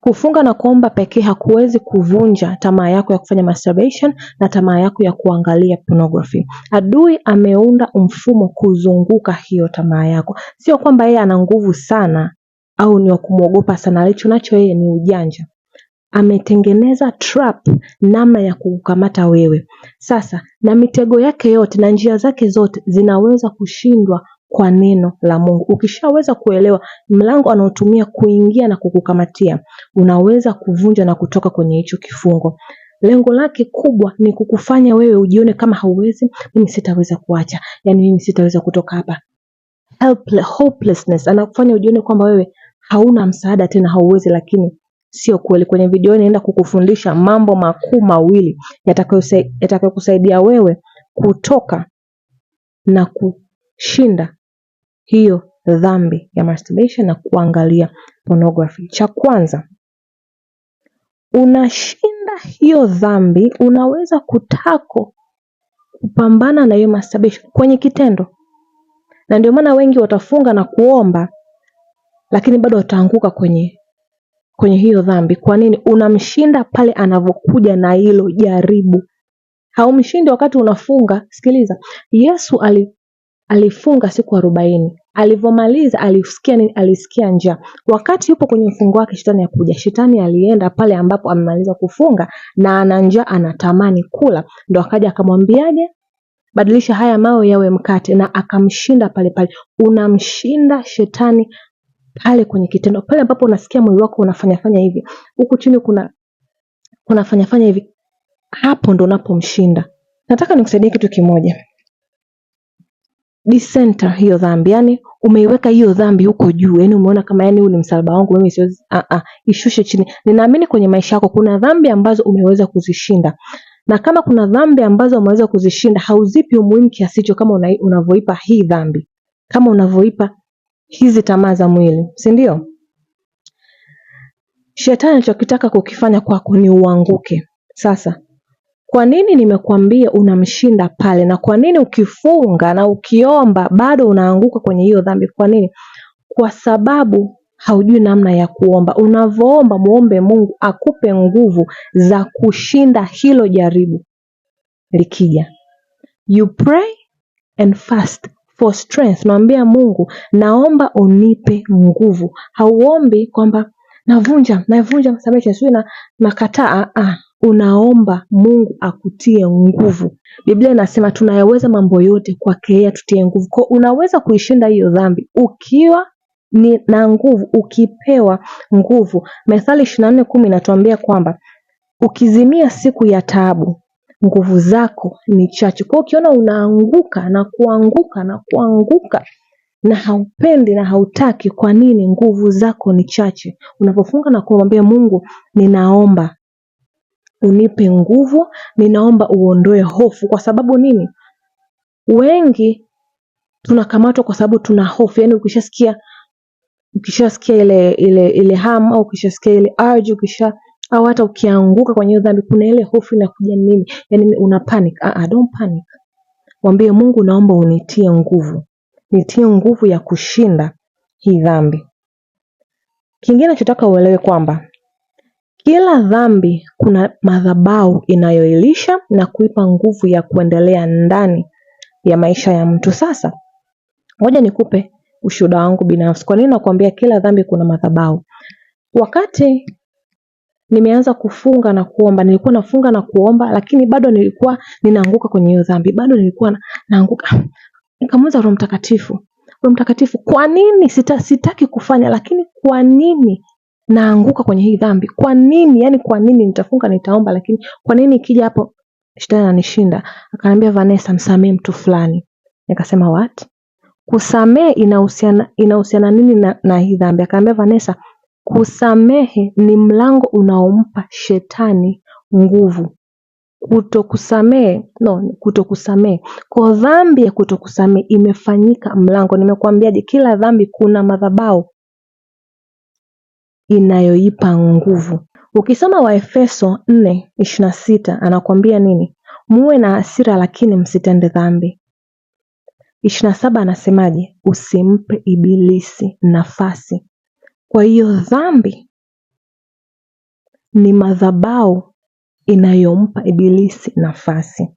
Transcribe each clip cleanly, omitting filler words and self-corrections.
Kufunga na kuomba pekee hakuwezi kuvunja tamaa yako ya kufanya masturbation na tamaa yako ya kuangalia pornography. Adui ameunda mfumo kuzunguka hiyo tamaa yako. Sio kwamba yeye ana nguvu sana au ni wa kumwogopa sana, alicho nacho yeye ni ujanja. Ametengeneza trap, namna ya kukukamata wewe. Sasa na mitego yake yote na njia zake zote zinaweza kushindwa kwa neno la Mungu. Ukishaweza kuelewa mlango anaotumia kuingia na kukukamatia, unaweza kuvunja na kutoka kwenye hicho kifungo. Lengo lake kubwa ni kukufanya wewe ujione kama hauwezi, mimi sitaweza kuacha. Yaani mimi sitaweza kutoka hapa. Hopelessness, anakufanya ujione kwamba wewe hauna msaada tena, hauwezi, lakini sio kweli. Kwenye video inaenda kukufundisha mambo makuu mawili yatakayokusaidia wewe kutoka na kushinda hiyo dhambi ya masturbation na kuangalia pornography. Cha kwanza, unashinda hiyo dhambi, unaweza kupambana na hiyo masturbation kwenye kitendo. Na ndio maana wengi watafunga na kuomba lakini bado wataanguka kwenye hiyo dhambi. Kwa nini? Unamshinda pale anavokuja na hilo jaribu. Haumshindi wakati unafunga. Sikiliza, Yesu alifunga siku 40. Alivomaliza alisikia nini? Alisikia njaa. Wakati yupo kwenye mfungo wake, shetani hakuja. Shetani alienda pale ambapo amemaliza kufunga na ana njaa, anatamani kula. Ndio akaja akamwambiaje? Badilisha haya mawe yawe mkate, na akamshinda pale pale. Unamshinda shetani pale kwenye kitendo. Pale ambapo unasikia mwili wako unafanya hivi, huku chini unafanya hivi, hapo ndo unapomshinda. Nataka nikusaidie kitu kimoja. Decenter hiyo dhambi, yani umeiweka hiyo dhambi huko juu, yani umeona kama yani huu ni msalaba wangu mimi, siwezi ishushe chini. Ninaamini kwenye maisha yako kuna dhambi ambazo umeweza kuzishinda. Na kama kuna dhambi ambazo umeweza kuzishinda, hauzipi umuhimu kiasi hicho kama unavyoipa hii dhambi. Kama unavyoipa hizi tamaa za mwili, si ndio? Shetani anachokitaka kukifanya kwako ni uanguke. Sasa, kwa nini nimekuambia unamshinda pale, na kwa nini ukifunga na ukiomba bado unaanguka kwenye hiyo dhambi? Kwa nini? Kwa sababu haujui namna ya kuomba. Unavoomba, muombe Mungu akupe nguvu za kushinda hilo jaribu likija. You pray and fast for strength. Mwambia Mungu, naomba unipe nguvu. Hauombi kwamba navunja masturbation, sio na nakataa. Unaomba Mungu akutie nguvu. Biblia inasema tunayaweza mambo yote kwake yeye atutie nguvu. Kwa unaweza kuishinda hiyo dhambi ukiwa na nguvu, ukipewa nguvu. Methali 24:10 inatuambia kwamba ukizimia siku ya taabu, nguvu zako ni chache. Kwa ukiona unaanguka na kuanguka na haupendi na hautaki, kwa nini? Nguvu zako ni chache. Unapofunga na kumwambia Mungu, ninaomba unipe nguvu, ninaomba uondoe hofu. Kwa sababu nini? Wengi tunakamatwa kwa sababu tuna hofu. Yani ukishasikia ile hamu, au ukishasikia ile urge, au hata ukianguka kwenye hiyo dhambi, kuna ile hofu inakuja nini? Yani una panic. Don't panic. Mwambie Mungu, naomba unitie nguvu. Nitie nguvu ya kushinda hii dhambi. Kingine nachotaka uelewe kwamba kila dhambi kuna madhabahu inayoilisha na kuipa nguvu ya kuendelea ndani ya maisha ya mtu. Sasa, ngoja nikupe ushuhuda wangu binafsi. Kwa nini nakwambia kila dhambi kuna madhabahu? Wakati nimeanza kufunga na kuomba, nilikuwa nafunga na kuomba, lakini bado nilikuwa ninaanguka kwenye hiyo dhambi. Bado nilikuwa naanguka. Nikamuuliza Roho Mtakatifu, kwa nini sitaki kufanya, lakini kwa nini naanguka kwenye hii dhambi? Kwa nini? Yani kwa nini nitafunga, nitaomba, lakini kwa nini ikija hapo shetani ananishinda? Akaniambia, Vanessa, msamee mtu fulani. Nikasema what? Kusamehe inahusiana nini na hii dhambi? Akaniambia, Vanessa, kusamehe ni mlango unaompa shetani nguvu. Kutokusamehe. Kwa dhambi ya kutokusamehe imefanyika mlango. Nimekuambiaje? Kila dhambi kuna madhabahu inayoipa nguvu. Ukisoma Waefeso 4:26 anakuambia nini? Muwe na hasira lakini msitende dhambi. 27 anasemaje? Usimpe ibilisi nafasi. Kwa hiyo dhambi ni madhabahu inayompa ibilisi nafasi.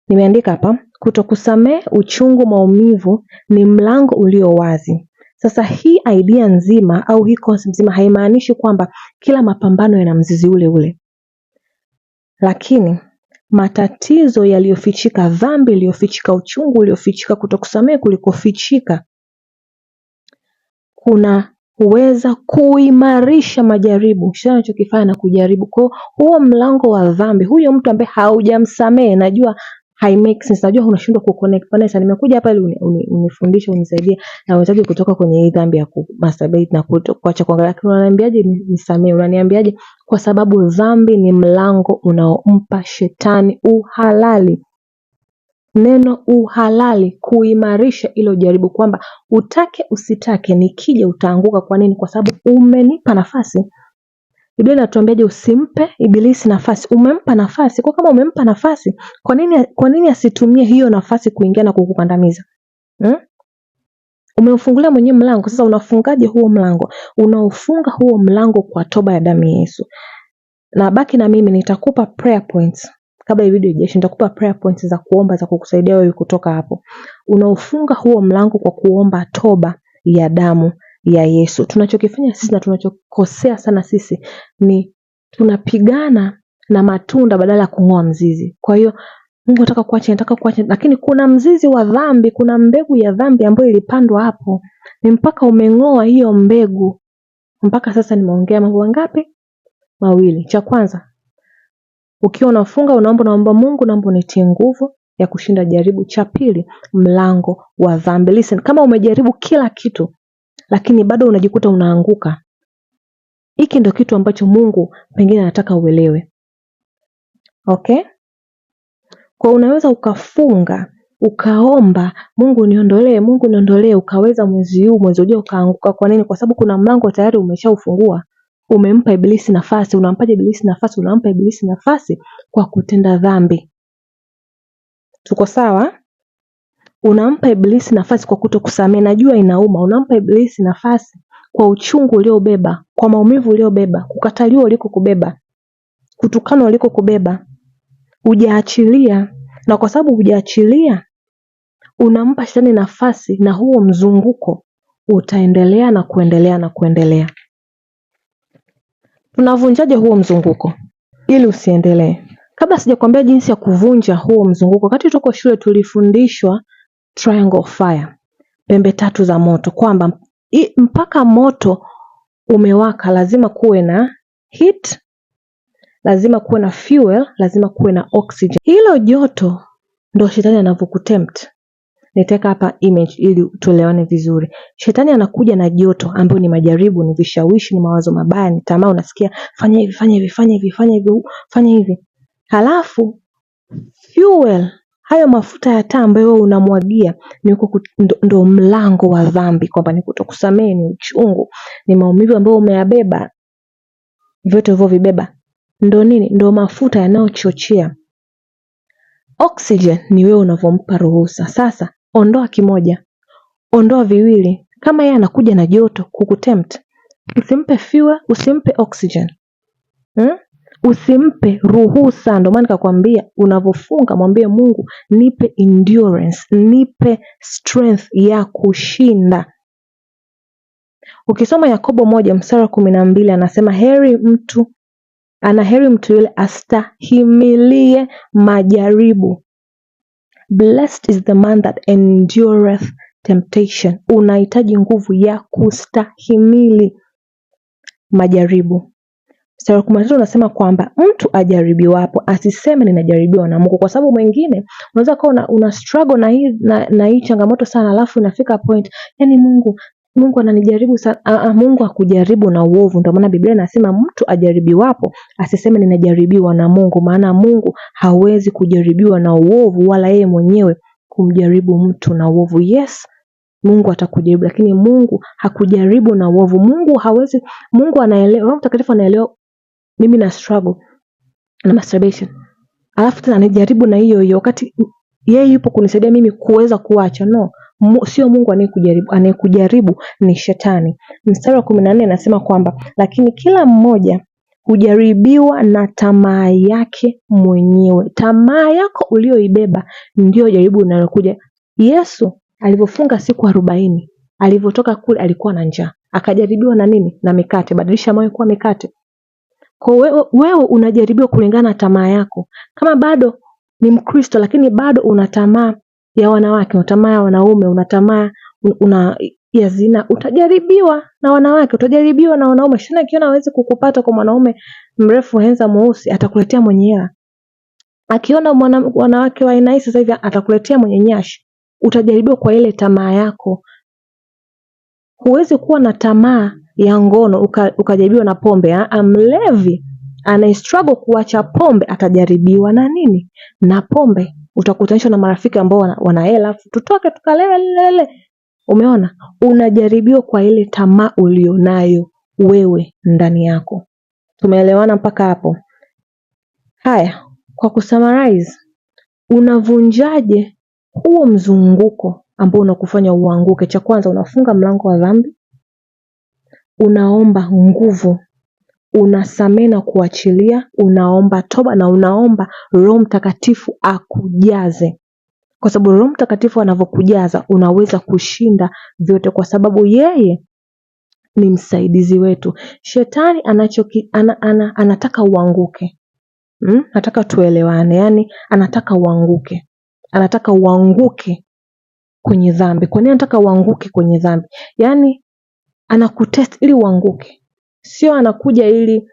Nimeandika hapa, kutokusamehe, uchungu, maumivu ni mlango ulio wazi. Sasa hii idea nzima au hii concept nzima haimaanishi kwamba kila mapambano yana mzizi ule ule. Lakini matatizo yaliyofichika, dhambi iliyofichika, uchungu uliofichika, kutokusamehe kulikofichika kunaweza kuimarisha majaribu. Shetani anachokifanya na kujaribu. Kwa huo mlango wa dhambi, huyo mtu ambaye haujamsamehe, najua hai make sense. Najua unashindwa kuconnect. Vanessa, nimekuja hapa ili unifundishe, unisaidie na unataka kutoka kwenye hii dhambi ya kumasturbate na kuacha kuangalia. Unaniambiaje nisamee? Unaniambiaje? Kwa sababu dhambi ni mlango unaompa shetani uhalali. Neno uhalali kuimarisha ilo jaribu, kwamba utake usitake nikija utaanguka. Kwa nini? Kwa sababu umenipa nafasi. Biblia inatuambiaje? Usimpe ibilisi nafasi. Umempa nafasi. Kwa kama umempa nafasi, kwa nini asitumie hiyo nafasi kuingia na kukukandamiza? Umeufungulia mwenyewe mlango. Sasa unafungaje huo mlango? Unaufunga huo mlango kwa toba ya damu ya Yesu. Na baki na mimi, nitakupa prayer points. Kabla ya video ijaisha nitakupa prayer points za kuomba za kukusaidia wewe kutoka hapo. Unaufunga huo mlango kwa kuomba toba ya damu ya Yesu. Tunachokifanya sisi na tunachokosea sana sisi ni tunapigana na matunda badala ya kung'oa mzizi. Kwa hiyo Mungu nataka kuacha, lakini kuna mzizi wa dhambi, kuna mbegu ya dhambi ambayo ilipandwa hapo. Ni mpaka umeng'oa hiyo mbegu. Mpaka sasa nimeongea mambo ngapi? Mawili. Cha kwanza, ukiwa unafunga unaomba Mungu, naomba unitie nguvu ya kushinda jaribu. Cha pili, mlango wa dhambi. Listen, kama umejaribu kila kitu lakini bado unajikuta unaanguka, hiki ndio kitu ambacho Mungu pengine anataka uelewe. Okay? Kwa unaweza ukafunga, ukaomba, Mungu niondolee, ukaweza mwezi ujao ukaanguka. Kwa nini? Kwa sababu kuna mlango tayari umeshaufungua. Umempa ibilisi nafasi. Unampaje ibilisi nafasi? Unampa ibilisi nafasi kwa kutenda dhambi. Tuko sawa? Unampa ibilisi nafasi kwa kutokusamehe. Najua inauma. Unampa ibilisi nafasi kwa uchungu uliobeba, kwa maumivu uliobeba, kukataliwa ulikokubeba, kutukanwa ulikokubeba. Hujaachilia, na kwa sababu hujaachilia unampa shetani nafasi, na huo mzunguko utaendelea na kuendelea na kuendelea. Tunavunjaje huo mzunguko ili usiendelee? Kabla sijakwambia jinsi ya kuvunja huo mzunguko, wakati tuko shule tulifundishwa triangle of fire, pembe tatu za moto, kwamba mpaka moto umewaka lazima kuwe na heat, lazima kuwe na fuel, lazima kuwe na oxygen. Hilo joto ndo shetani anavyokutempt. Niteka hapa image ili tuelewane vizuri. Shetani anakuja na joto ambayo ni majaribu, ni vishawishi, ni mawazo mabaya, ni tamaa. Unasikia fanya hivi. Halafu fuel, hayo mafuta ya taa ambayo wewe unamwagia ni huko, ndo mlango wa dhambi, kwamba ni kutokusamehe, ni uchungu, ni maumivu ambayo umeyabeba. Vyote hivyo vibeba ndo nini? Ndo mafuta yanayochochea. Oxygen ni wewe unavompa ruhusa. Sasa ondoa kimoja, ondoa viwili. Kama yeye anakuja na joto kukutempt, usimpe fuel, usimpe oxygen. Usimpe ruhusa. Ndio maana nikakwambia unavofunga mwambie Mungu, nipe endurance, nipe strength ya kushinda. Ukisoma Yakobo 1:12 anasema heri mtu yule astahimilie majaribu. Blessed is the man that endureth temptation. Unahitaji nguvu ya kustahimili majaribu. Mstari 13 unasema kwamba mtu ajaribiwapo asiseme ninajaribiwa na Mungu, kwa sababu mwingine unaweza kuwa una struggle na hii changamoto sana, alafu inafika point yani Mungu ananijaribu sana. Mungu hakujaribu na uovu. Ndio maana Biblia inasema mtu ajaribiwapo asiseme ninajaribiwa na Mungu, maana Mungu hawezi kujaribiwa na uovu, wala yeye mwenyewe kumjaribu mtu na uovu. Yes, Mungu atakujaribu, lakini Mungu hakujaribu na uovu. Mungu anaelewa, Roho Mtakatifu anaelewa mimi na struggle na masturbation, alafu tena anijaribu na hiyo wakati yeye yupo kunisaidia mimi kuweza kuacha. No, Sio Mungu anayekujaribu, anayekujaribu ni shetani. Mstari wa 14 anasema kwamba lakini kila mmoja hujaribiwa na tamaa yake mwenyewe. Tamaa yako ulioibeba ndio jaribu unalokuja. Yesu alipofunga siku 40, alipotoka kule alikuwa na njaa. Akajaribiwa na nini? Na mikate. Badilisha mawe kuwa mikate. Kwa wewe unajaribiwa kulingana na tamaa yako. Kama bado ni Mkristo lakini bado una tamaa ya wanawake, una tamaa ya wanaume, una tamaa ya zina, utajaribiwa na wanawake, utajaribiwa na wanaume. Shetani akiona hawezi kukupata kwa mwanaume mrefu henza mweusi, atakuletea mwenye hela. Akiona wanawake wa aina hii sasa hivi atakuletea mwenye nyashi. Utajaribiwa kwa ile tamaa yako. Huwezi kuwa na tamaa ya ngono ukajaribiwa na pombe. Mlevi anayestruggle kuacha pombe atajaribiwa na nini? Na pombe. Utakutanishwa na marafiki ambao wana hela, tutoke tukalele. Umeona? Unajaribiwa kwa ile tamaa ulionayo wewe ndani yako. Tumeelewana mpaka hapo? Haya, kwa kusummarize, unavunjaje huo mzunguko ambao unakufanya uanguke? Cha kwanza, unafunga mlango wa dhambi, unaomba nguvu, unasamehe na kuachilia, unaomba toba na unaomba Roho Mtakatifu akujaze. Kwa sababu Roho Mtakatifu anavyokujaza unaweza kushinda vyote, kwa sababu yeye ni msaidizi wetu. Shetani anataka uanguke. Nataka tuelewane, yani anataka uanguke. Anataka uanguke kwenye dhambi. Kwa nini anataka uanguke kwenye dhambi? Yani anakutest ili uanguke. Sio anakuja ili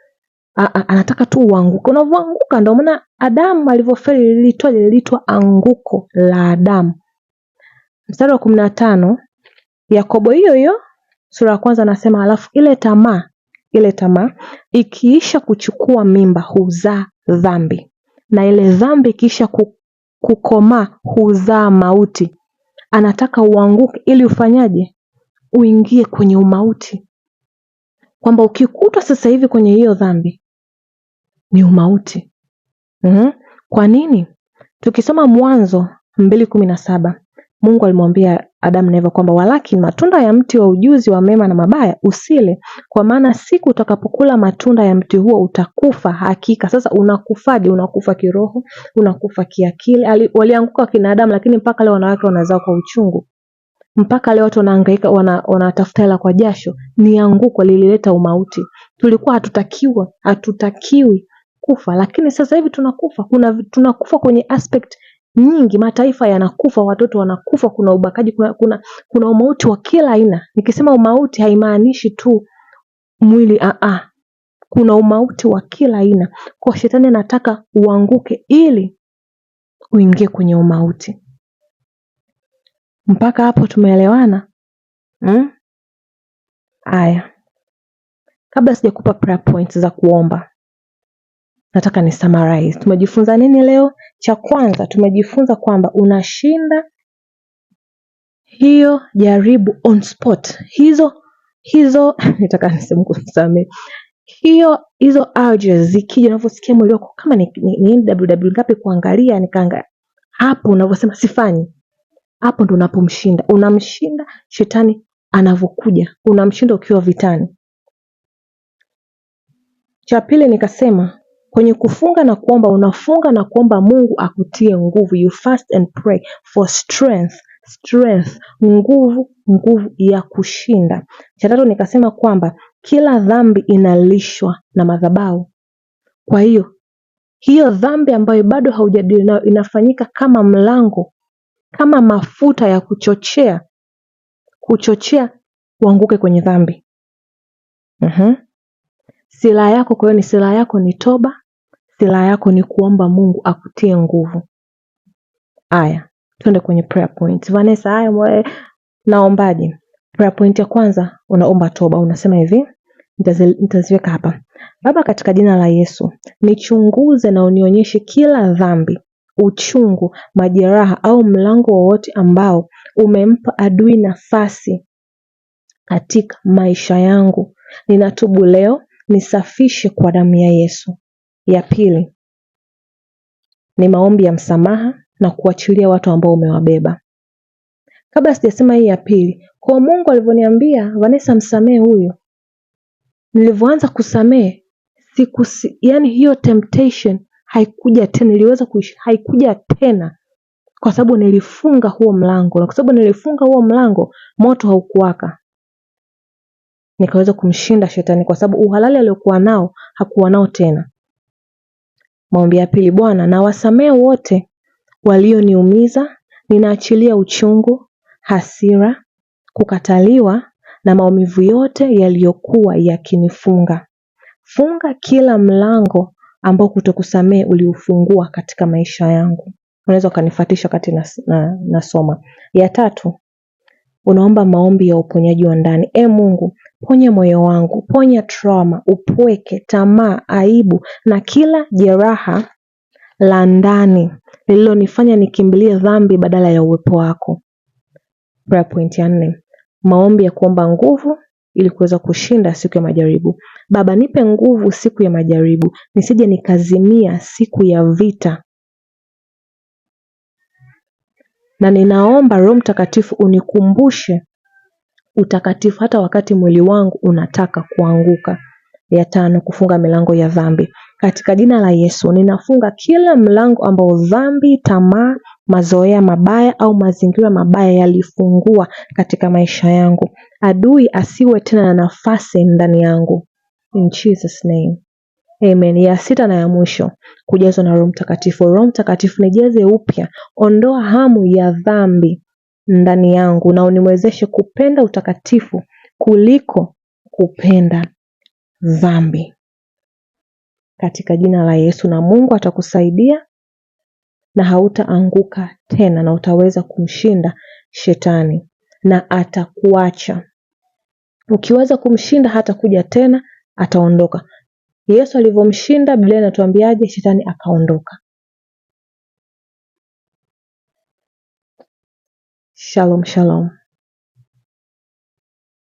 anataka tu uanguke. Unavyoanguka ndio maana Adamu alivyofeli liliitwa anguko la Adamu. Mstari wa 15 Yakobo hiyo sura ya kwanza anasema alafu ile tamaa ikiisha kuchukua mimba huzaa dhambi. Na ile dhambi ikiisha kukomaa huzaa mauti. Anataka uanguke ili ufanyaje? Uingie kwenye umauti. Kwamba ukikutwa sasa hivi kwenye hiyo dhambi ni umauti. Kwa nini? Tukisoma Mwanzo 2:17, Mungu alimwambia Adamu na Eva kwamba walakini matunda ya mti wa ujuzi wa mema na mabaya usile, kwa maana siku utakapokula matunda ya mti huo utakufa hakika. Sasa unakufaje? Unakufa kiroho, unakufa kiakili. Walianguka kina Adamu, lakini mpaka leo wanawake wanazaa kwa uchungu. Mpaka leo watu wanahangaika, wanatafuta hela kwa jasho. Ni anguko lilileta umauti. Tulikuwa hatutakiwi kufa, lakini sasa hivi tunakufa. Tunakufa kwenye aspect nyingi. Mataifa yanakufa, watoto wanakufa, kuna ubakaji, kuna umauti wa kila aina. Nikisema umauti haimaanishi tu mwili, kuna umauti wa kila aina. Kwa shetani anataka uanguke ili uingie kwenye umauti. Mpaka hapo tumeelewana? Aya. Kabla sijakupa prayer points za kuomba, nataka ni summarize. Tumejifunza nini leo? Cha kwanza tumejifunza kwamba unashinda hiyo jaribu on spot. Hizo nataka niseme kusamehe. Hizo urges zikija, unavyosikia mwili wako kama ni www ngapi kuangalia, nikaangalia. Hapo unavyosema sifanyi. Hapo ndo unapomshinda. Unamshinda shetani anavyokuja. Unamshinda ukiwa vitani. Cha pili nikasema kwenye kufunga na kuomba, unafunga na kuomba Mungu akutie nguvu. You fast and pray for strength, nguvu ya kushinda. Cha tatu nikasema kwamba kila dhambi inalishwa na madhabahu. Kwa hiyo dhambi ambayo bado haujadili nayo inafanyika kama mlango, kama mafuta ya kuchochea uanguke kwenye dhambi. Silaha yako, kwa hiyo silaha yako ni toba, silaha yako ni kuomba Mungu akutie nguvu. Aya, twende kwenye prayer point. Vanessa, haya naombaje? Prayer point ya kwanza unaomba toba. Unasema hivi, nitaziweka hapa. Baba, katika jina la Yesu, nichunguze na unionyeshe kila dhambi, uchungu, majeraha au mlango wowote ambao umempa adui nafasi katika maisha yangu. Ninatubu leo, nisafishe kwa damu ya Yesu. Ya pili ni maombi ya msamaha na kuachilia watu ambao umewabeba. Kabla sijasema hii ya pili, kwa Mungu alivyoniambia Vanessa msamehe huyu, nilivyoanza kusamehe yani hiyo temptation haikuja tena, haikuja tena, kwa sababu nilifunga huo mlango, na kwa sababu nilifunga huo mlango moto haukuwaka. Nikaweza kumshinda shetani kwa sababu uhalali aliokuwa nao hakuwa nao tena. Maombi ya pili: Bwana, na wasamehe wote walioniumiza, ninaachilia uchungu, hasira, kukataliwa na maumivu yote yaliyokuwa yakinifunga. Funga kila mlango ambao kutokusamehe uliufungua katika maisha yangu. Unaweza ukanifuatisha wakati nasoma. Ya tatu, unaomba maombi ya uponyaji wa ndani. Mungu, ponya moyo wangu, ponya trauma, upweke, tamaa, aibu na kila jeraha la ndani lililonifanya nikimbilie dhambi badala ya uwepo wako. Prayer point ya 4, maombi ya kuomba nguvu ili kuweza kushinda siku ya majaribu. Baba, nipe nguvu siku ya majaribu, nisije nikazimia siku ya vita. Na ninaomba Roho Mtakatifu unikumbushe utakatifu hata wakati mwili wangu unataka kuanguka. Ya 5, kufunga milango ya dhambi. Katika jina la Yesu, ninafunga kila mlango ambao dhambi, tamaa, mazoea mabaya au mazingira mabaya yalifungua katika maisha yangu. Adui asiwe tena na nafasi ndani yangu. In Jesus name. Amen. Ya 6 na ya mwisho, kujazwa na Roho Mtakatifu. Roho Mtakatifu nijaze upya, ondoa hamu ya dhambi ndani yangu na uniwezeshe kupenda utakatifu kuliko kupenda dhambi. Katika jina la Yesu, na Mungu atakusaidia na hautaanguka tena na utaweza kumshinda shetani na atakuacha. Ukiweza kumshinda hatakuja tena, ataondoka. Yesu alivyomshinda, Biblia inatuambiaje? Shetani akaondoka. Shalom, shalom.